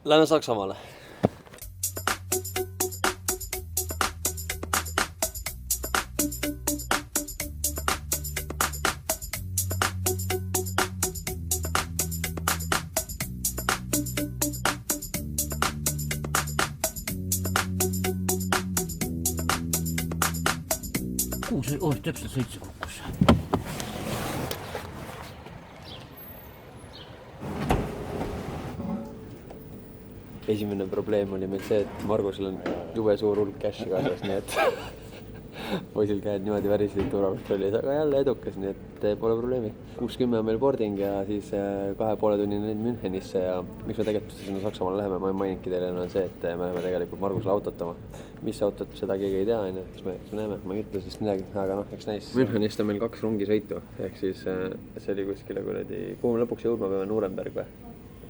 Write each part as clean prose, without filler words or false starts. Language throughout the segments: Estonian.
Lähme Saksamaale. Täpselt 7 kukkus. Esimene probleem oli meil see, et Margusel on jube suur hulk cash'i kaasas, nii et poisil käed niimoodi värisid turvakontrollis, aga jälle edukas, nii et pole probleemi. 6:10 on meil boarding ja siis 2,5 tunnine Münchenisse ja miks me tegelikult sinna Saksamaale läheme, ma ei maininudki teile, on see, et me läheme tegelikult Margusele autotama. Mis autot, seda keegi ei tea, eks me näeme, ma ei ütle sellest midagi, aga eks näis. Münchenist on meil 2 rongisõitu, ehk siis see oli kuskile kuradi, kuhu me lõpuks jõudma peame, Nuremberg või?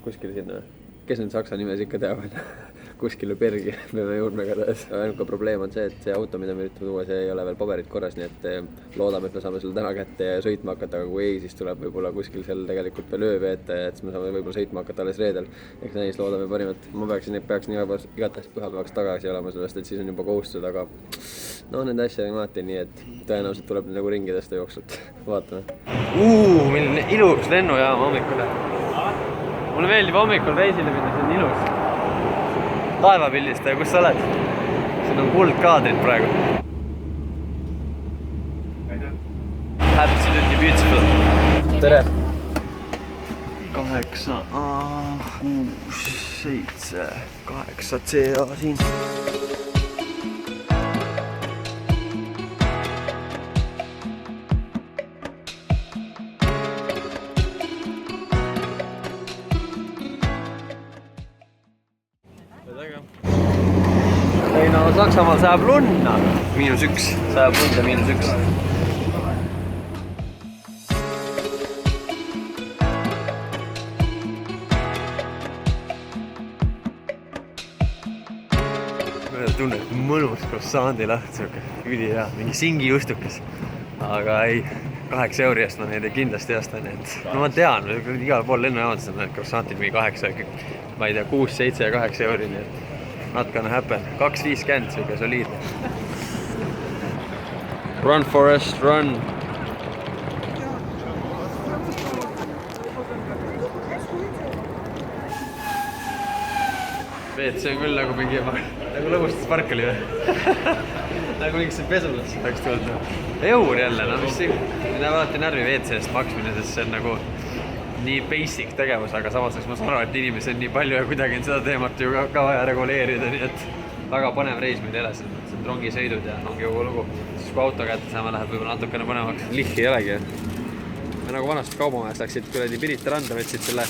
Kuskile sinna. Kes need saksa nimes ikka teavad? Kuskile Bergi peame jõudma igatahes. Ainuke probleem on see, et see auto, mida me üritame tuua, see ei ole veel paberid korras, nii et loodame, et me saame selle täna kätte ja sõitma hakata, aga kui ei, siis tuleb võib-olla kuskil seal tegelikult veel öö veeta, et me saame võib-olla sõitma hakata alles reedel. Eks näis, loodame parimat. Ma peaksin igatahes pühapäevaks tagasi olema, sellest, et siis on juba kohustused, aga no nende asja on alati nii, et tõenäoliselt tuleb nagu ringi tõsta jooksult. Vaatame. Meil on ilus lennujaam hommikul. Mulle meeldib hommikul reisile minna, see on ilus. Taevapildistaja, kus sa oled? Siin on kuldkaadrid praegu. Absolutely beautiful. Tere! 8, 6, 7, 8 CA siin. Ei no Saksamaal sajab lunna. -1, sajab lunda -1. Tunne, et mõnus croissandi laht, siuke ülihea, mingi singijustukas. Aga ei, 8 euri eest ma neid kindlasti ei osta, nii et no ma tean, igal pool lennujaamades on need croissantid mingi 8, ma ei tea, 6, 7 ja 8 euri, nii et natuke on happen. 2,50, siuke soliidne. Run Forest, run! Veet, see on küll nagu mingi, nagu lõbustuspark oli või? Nagu mingi pesulas oleks tulnud. Eur jälle, no mis siin, näeb alati närvi WC-st maksmine, sest see on nagu nii basic tegevus, aga samas ma saan aru, et inimesi on nii palju ja kuidagi on seda teemat ju ka vaja reguleerida, nii et väga põnev reis meid eles, et rongisõidud ja ongi kogu lugu. Siis kui auto kätte saame, läheb võib-olla natukene põnevaks. Lihki ei olegi. Me nagu vanasti kaubamajas läksid kuradi Pirita randa, võtsid selle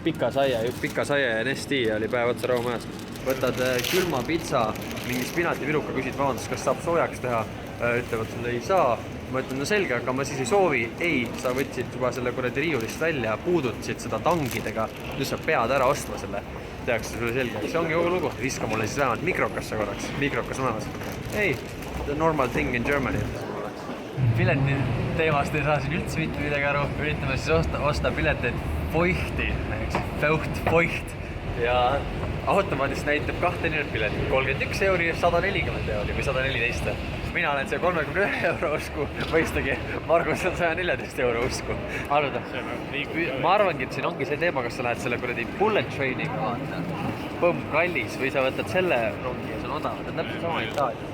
pika saia ja Nesti ja oli päev otsa raumajas. Võtad külma pitsa, mingi spinativiruka, küsid, vabandust, kas saab soojaks teha? Ütlevad sulle ei saa. Ma ütlen, no selge, aga ma siis ei soovi. Ei, sa võtsid juba selle kuradi riiulist välja, puudutasid seda tangidega. Nüüd sa pead ära ostma selle. Tehakse sulle selge. See ongi kogu lugu. Viska mulle siis vähemalt mikrokasse korraks. Mikrokas on olemas. Ei, the normal thing in Germany. Pileti teemast ei saa siin üldse mitte midagi aru. Üritame siis osta pileteid Feuchti, Feucht. Ja automaadist näitab 2 piletit, 31 euri, 140 euri või 114. Mina olen see 31 euro usku, mõistagi Margus on 114 euro usku. Arvada? Ma arvangi, et siin ongi see teema, kas sa lähed selle kuradi bullet trainiga vaata, põmm kallis või sa võtad selle rongi ja see on odav, ta on täpselt sama Itaalia.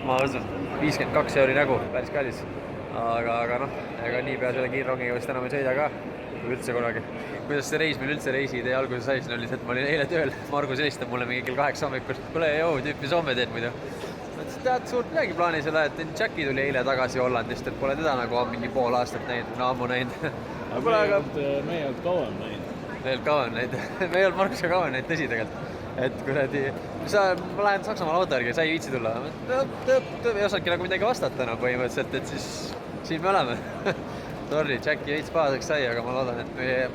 Ma usun, 52 euri nägu, päris kallis. Aga noh, ega nii pea selle kiirrongiga vist enam ei sõida ka. Üldse kunagi. Kuidas see reis meil üldse reiside alguse sai, siin oli see, et ma olin eile tööl. Margus helistab mulle mingi kell 8 hommikust. Kule, tüüpi Soome teed muidu. Ma ütlesin, tead, suurt midagi plaanis ei ole, et Jacki tuli eile tagasi Hollandist, et pole teda nagu mingi pool aastat näinud, ammu näinud. Me ei olnud kauem näinud. Me ei olnud Margusega kauem näinud, tõsi tegelikult. Et kuradi, ma lähen Saksamaal auto järgi, sa ei viitsi tulla. Ei osanudki nagu midagi vastata põhimõtteliselt, et siis siin me oleme. Sorry, Jacki veits pahaseks sai, aga ma loodan, et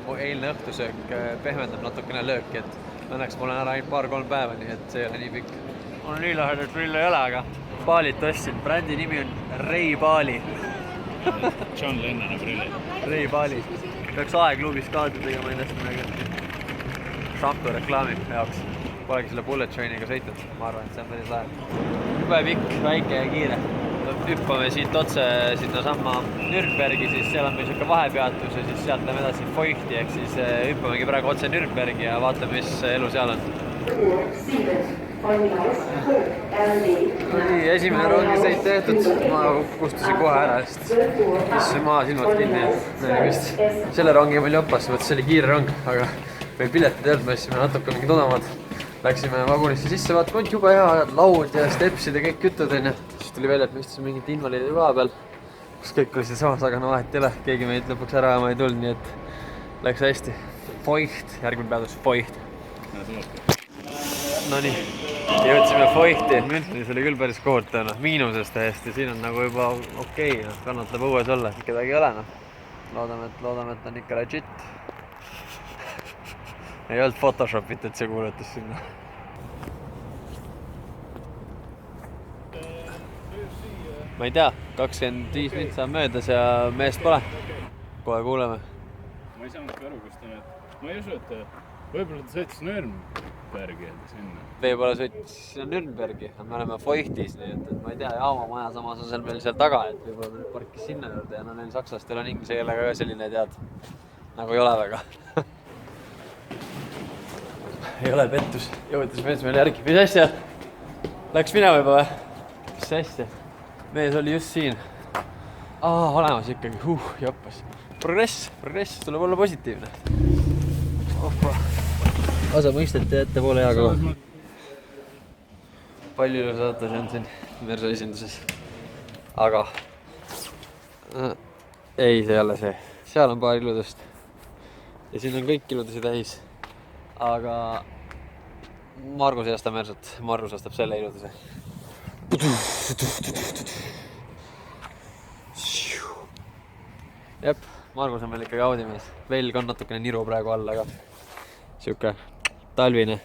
mu eilne õhtusöök pehmendab natukene lööki, et õnneks mul on ära ainult 2-3 päeva, nii et see ei ole nii pikk. Mul nii lahedat prille ei ole, aga Baalit ostsin. Brändi nimi on Ray Bali. John Lennoni prillid. Ray Bali. Peaks aegluubis kaadri tegema ennast midagi. šampu reklaami jaoks. Polegi selle bullet trainiga sõitnud, ma arvan, et see on päris lahe. Jube pikk, väike ja kiire. Hüppame siit otse sinna samma Nürnbergi, siis seal on meil siuke vahepeatus ja siis sealt läheme edasi Feuchti, ehk siis hüppamegi praegu otse Nürnbergi ja vaatame, mis elu seal on. Nii, esimene rongisõit tehtud, ma kustusin kohe ära, sest issin maa silmad kinni ja selle rongi meil joppas, see oli kiire rong, aga meil piletid ei olnud, me isime natuke mingid odamad. Läksime vagunisse sisse, vaatame, et jube hea laud ja stepsid ja kõik kütud on ja siis tuli välja, et me istusime mingit invaliidi koha peal, kus kõik oli siin samas, aga no vahet ei ole, keegi meid lõpuks ära ajama ei tulnud, nii et läks hästi. Feucht, järgmine peatus Feucht. Nonii, jõudsime Feuchti. Münchenis oli küll päris kohutav, miinuses täiesti, siin on nagu juba okei, kannatab õues olla, kedagi ei ole. Loodame, et on ikka legit. Ei olnud photoshopitud see kuulutus sinna. Ma ei tea, 25 minutit saab möödas ja meest pole. Kohe kuuleme. Ma ei saanudki aru, kus ta need... Ma ei usu, et võib-olla ta sõitis Nürnbergi sinna. Võib-olla sõitis sinna Nürnbergi, me oleme Feuchtis, nii et ma ei tea, jaamamaja samas on meil seal taga, et võib-olla meil parkis sinna juurde ja neil sakslastel on inglise keelega ka selline tead, nagu ei ole väga. Ei ole pettus, jõutis mees meil järgi. Mis asja? Läks minema juba või? Mis asja? Mees oli just siin. Olemas ikkagi, joppas. Progress, tuleb olla positiivne. Osa mõisteti ettepoole hea kogu. Palju ilusatusi on siin Mersu esinduses. Aga ei, see ei ole see. Seal on paar iludust. Ja siin on kõik iludusi täis. Aga Margus ei osta Mersut. Margus ostab selle iluduse. Jep, Margus on meil ikkagi Audi mees. Velg on natukene niru praegu all, aga siuke talvine.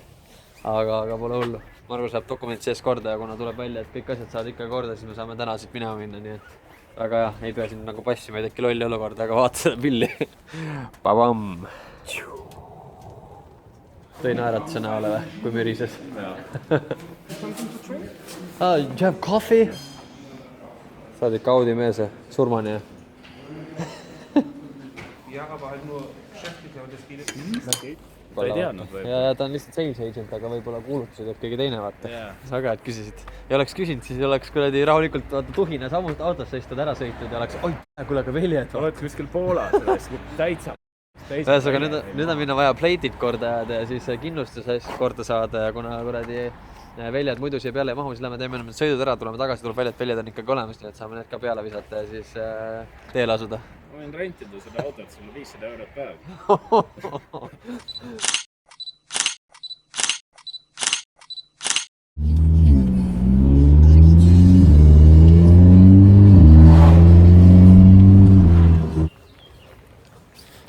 Aga pole hullu. Margus läheb dokument sees korda ja kuna tuleb välja, et kõik asjad saavad ikka korda, siis me saame täna siit minema minna, nii et väga hea. Ei pea siin nagu passima, ei teki lolli olukorda, aga vaata seda pilli. Babam! Tõi naeratuse näole või, kui mürises? You have coffee? Sa oled ikka Audi mees ja surmani ja? Ja, aber halt nur Geschäftlicher und das geht jetzt nicht. Ta ei teadnud või? Ja ta on lihtsalt sales agent, aga võib-olla kuulutusi teeb keegi teine, vaata. Aga et küsisid. Ja oleks küsinud, siis oleks kuradi rahulikult tuhine sammust autosse istud ära sõitnud ja oleks oi, kuule aga veljed. Oled kuskil Poolas, oleks täitsa. Ühesõnaga, nüüd on minna vaja pleitid korda ajada ja siis kindlustus korda saada ja kuna kuradi väljad muidu siia peale ei mahu, siis lähme teeme need sõidud ära, tuleme tagasi, tuleb välja, et väljad on ikkagi olemas, nii et saame need ka peale visata ja siis teele asuda. Ma võin rentida seda autot sulle 500 eurot päev.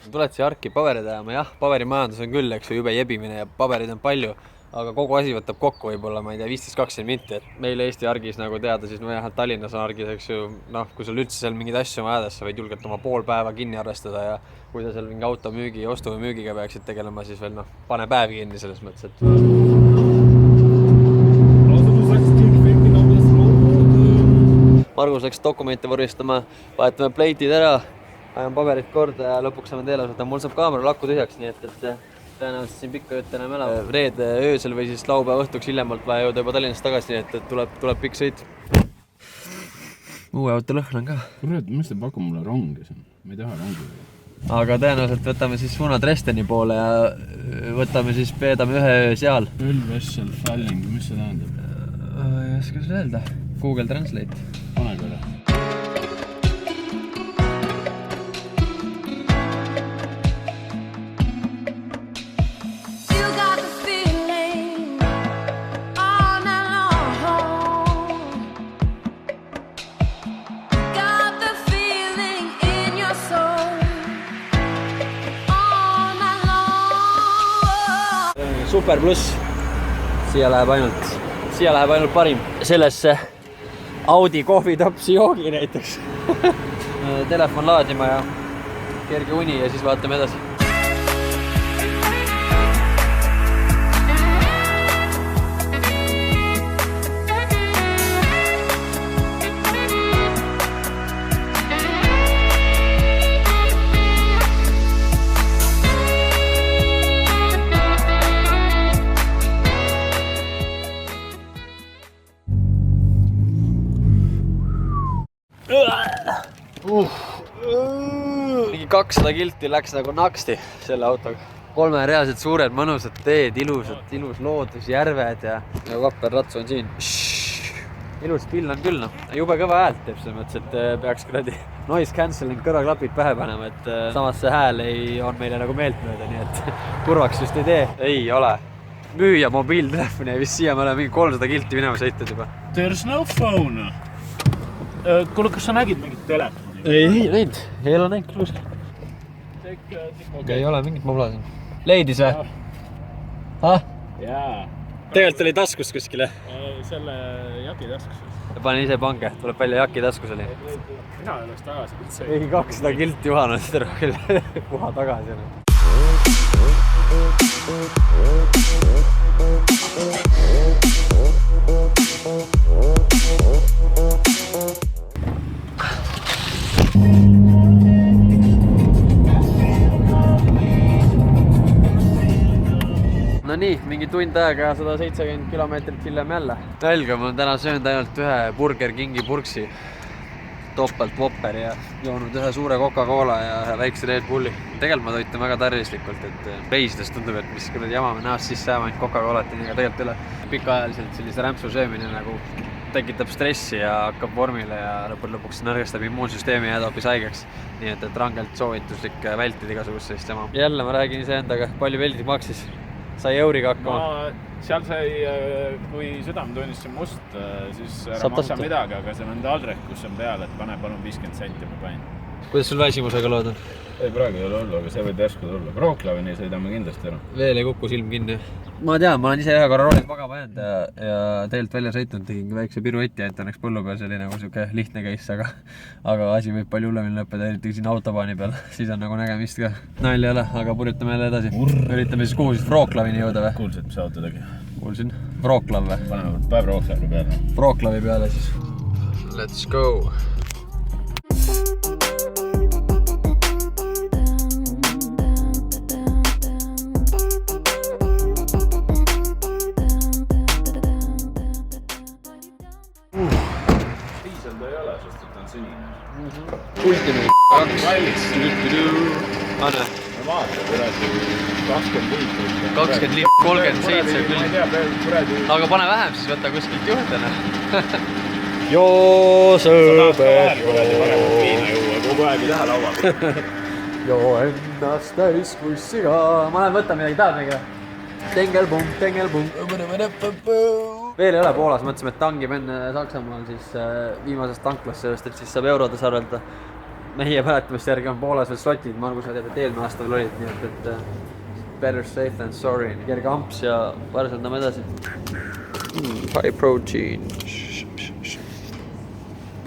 Tuled siia arki paberid ajama, jah, paberimajandus on küll, eks ju, jube jebimine ja paberid on palju, aga kogu asi võtab kokku võib-olla, ma ei tea, 15-20 minti, et meil Eesti argis nagu teada, siis no jah, Tallinnas on argis, eks ju, noh, kui sul üldse seal mingeid asju on ajades, sa võid julgelt oma pool päeva kinni arvestada ja kui sa seal mingi auto müügi, ostu või müügiga peaksid tegelema, siis veel noh, pane päev kinni selles mõttes, et... Margus läks dokumente vormistama, vahetame pleitid ära, ajan paberid korda ja lõpuks saame teele asuda. Mul saab kaamera lakku tühjaks, nii et tõenäoliselt siin pikka jutt enam elab. Reede öösel või siis laupäeva õhtuks hiljemalt vaja jõuda juba Tallinnast tagasi, nii et tuleb pikk sõit. Uue auto lõhn on ka. Kurat, mis te paku mulle rongi siin? Ma ei taha rongi. Aga tõenäoliselt võtame siis suuna Dresdeni poole ja võtame siis peedame ühe öö seal. Ölvessel Falling, mis see tähendab? Ei oska sulle öelda. Google Translate. Pane korra. Super pluss. Siia läheb ainult parim. Sellesse Audi kohvitopsi joogi näiteks. Telefon laadima ja kerge uni ja siis vaatame edasi. 200 kilti läks nagu naksti selle autoga. 3 reaalselt suured mõnusad teed, ilus loodus, järved ja vapper rats on siin. Ilus pill on küll, noh. Jube kõva häält teeb selles mõttes, et peaks kuradi noise cancelling kõrvaklapid pähe panema, et samas see hääl on meile nagu meeltmööda, nii et kurvaks just ei tee. Ei ole. Müüja mobiiltelefoni ja vist siia me oleme mingi 300 kilti minema sõitnud juba. There's no phone. Kuule, kas sa nägid mingit telefoni? Ei näinud. Ei ole näinud kluus. Ei ole mingit mobla siin. Leidis või? Jaa. Tegelikult oli taskus kuskile. Selle jaki taskus. Panin ise pange, tuleb välja jaki taskus oli. Mina oleks tagasi üldse. Ei 200 kilti juhanud seda küll puha tagasi. No nii, mingi tund aega ja 170 kilomeetrit hiljem jälle. Nälga, ma olen täna söönud ainult ühe Burger Kingi purksi. Topelt Whopper ja joonud ühe suure Coca-Cola ja ühe väikse Red Bulli. Tegelikult ma toitan väga tervislikult, et reisides tundub, et mis küll jama me näost sisse jääma ainult Coca-Colat, aga tegelikult üle. Pikaajaliselt sellise rämpsu söömine nagu tekitab stressi ja hakkab vormile ja lõpuks nõrgestab immuunsüsteemi ja jääd hoopis haigeks. Nii et rangelt soovituslik vältida igasugust sellist jama. Jälle ma räägin iseendaga, palju veldid maksis. Sai euriga hakkama. Seal sai, kui südametunnis see must, siis ära maksa midagi, aga see on taldrek, kus on peal, et pane palun 50 senti ma panin. Kuidas sul väsimusega lood on? Ei, praegu ei ole hullu, aga see võid järsku tulla. Wroclawini sõidame kindlasti ära. Veel ei kukku silm kinni. Ma tean, ma olen ise ühe korra roolis magama jäänud ja teelt välja sõitnud, tegin väikse pirueti, et õnneks põllu peal, see oli nagu siuke lihtne case, aga asi võib palju hullemini lõppeda, eriti siin autobaani peal, siis on nagu nägemist ka. Nalja ei ole, aga purjutame jälle edasi. Üritame siis kuhu siis Wroclawini jõuda või? Kuulsid, mis auto tegi? Kuulsin. Wroclaw või? Paneme päev Wroclawi peale. Wroclawi peale siis. Let's go! Ultimate kallis. Anne. Ma vaata, kuradi 20 liitrit. 20 liitrit, 37 küll. Ma ei tea, kuradi. Aga pane vähem, siis võta kuskilt juhtena. Joo sõber, joo. Kogu aeg ei taha laua. Joo ennast täis kui siga. Ma lähen võtta midagi, tahad midagi? Tengelpung. Veel ei ole Poolas, mõtlesime, et tangib enne Saksamaal siis viimasest tanklast sellest, et siis saab eurodes arvelda. Meie mäletamist järgi on Poolas veel slotid, Margus sa tead, et eelmine aasta veel olid, nii et better safe than sorry. Kerge amps ja varsendame edasi. High protein.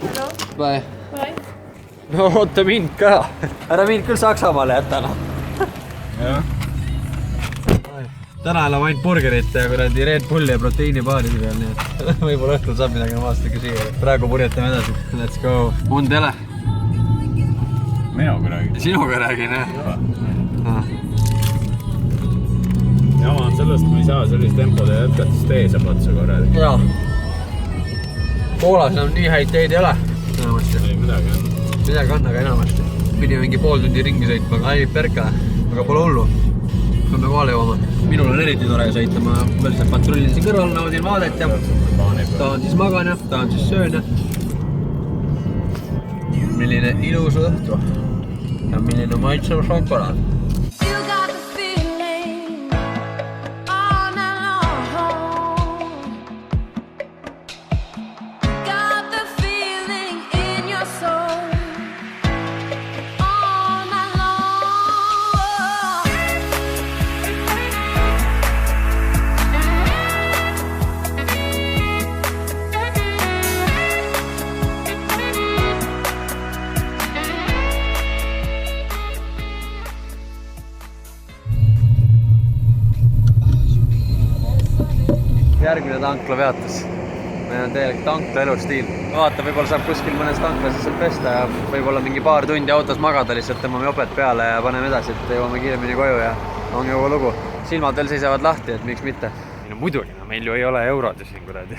Hello? Bye. Bye. No oota mind ka. Ära mind küll Saksamaale jätta, noh. Jah. Täna elame ainult burgerit ja kuradi Red Bulli ja proteiinibaaride peal, nii et võib-olla õhtul saab midagi normaalselt ikka siia. Praegu purjetame edasi. Let's go. Und ele? Minuga räägin. Sinuga räägin, jah? Jama on sellest, kui ei saa sellist tempode jätkata, siis tee saab otsa korralik. Jaa. Poolas on nii häid teid ei ole. Enamasti. Ei, midagi on. Midagi on, aga enamasti. Pidi mingi pool tundi ringi sõitma, aga ai perka. Aga pole hullu. Peame kohale jooma. Minul on eriti tore sõita, ma lihtsalt patrullin siin kõrval, naudin vaadet ja ta on siis magan ja ta on siis söön ja milline ilus õhtu ja milline maitsev šokolaad. Järgmine tankla peatus. Meil on tegelikult tankla elustiil. Vaata, võib-olla saab kuskil mõnes tanklas lihtsalt pesta ja võib-olla mingi paar tundi autos magada, lihtsalt tõmbame joped peale ja paneme edasi, et jõuame kiiremini koju ja on juba lugu. Silmad veel seisavad lahti, et miks mitte. No muidugi, meil ju ei ole eurod siin kuradi.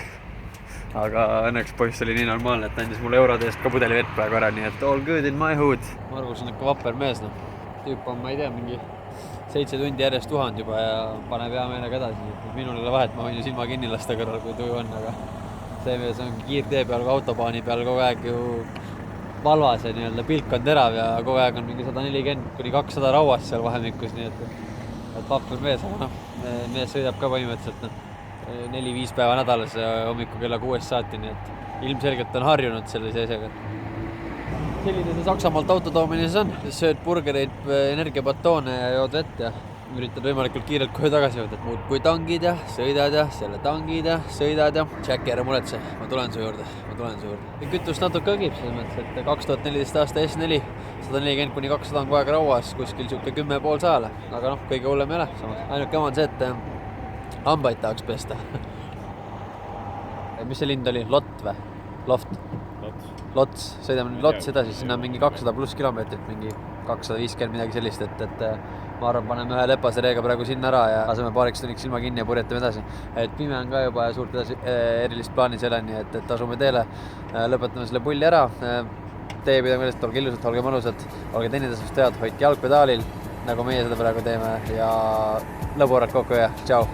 aga õnneks poiss oli nii normaalne, et andis mulle eurode eest ka pudeli vett praegu ära, nii et all good in my hood. Margus on ikka vapper mees, noh. Tüüp on, ma ei tea, mingi 7 tundi järjest tuhand juba ja paneb hea meelega edasi. Minul ei ole vahet, ma võin ju silma kinni lasta kõrval, kui tuju on, aga see mees on kiirtee peal, autobaani peal kogu aeg ju valvas ja nii-öelda pilk on terav ja kogu aeg on mingi 140–200 rauas seal vahemikus, nii et vapper mees, aga mees sõidab ka põhimõtteliselt 4-5 päeva nädalas hommiku kella 6 saati, nii et ilmselgelt on harjunud sellise asjaga. Selline see Saksamaalt autotoomine siis on, sööd burgereid, energiabatoone ja jood vett ja üritad võimalikult kiirelt kohe tagasi jõuda, et muud kui tangid ja sõidad ja selle tangid ja sõidad ja Jacki ära muretse, ma tulen su juurde. Kütust natuke õgib, selles mõttes, et 2014 aasta S4 140–200 on kogu aeg rauas, kuskil siuke 10,5 sajale, aga kõige hullem ei ole samas. Ainuke on see, et hambaid tahaks pesta. Mis see lind oli? Lott või? Lots, sõidame nüüd Lots edasi, sinna on mingi 200+ kilomeetrit, mingi 250 midagi sellist, et ma arvan, paneme ühe lepase reega praegu sinna ära ja laseme paariks tunniks silma kinni ja purjetame edasi. Et pime on ka juba ja suurt erilist plaani selle, nii et asume teele, lõpetame selle pulli ära. Teie pidame meelest, olge ilusad, olge mõnusad, olge teinetesest head, hoidke jalgpedaalil, nagu meie seda praegu teeme ja lõbuarad kokku ja tšau!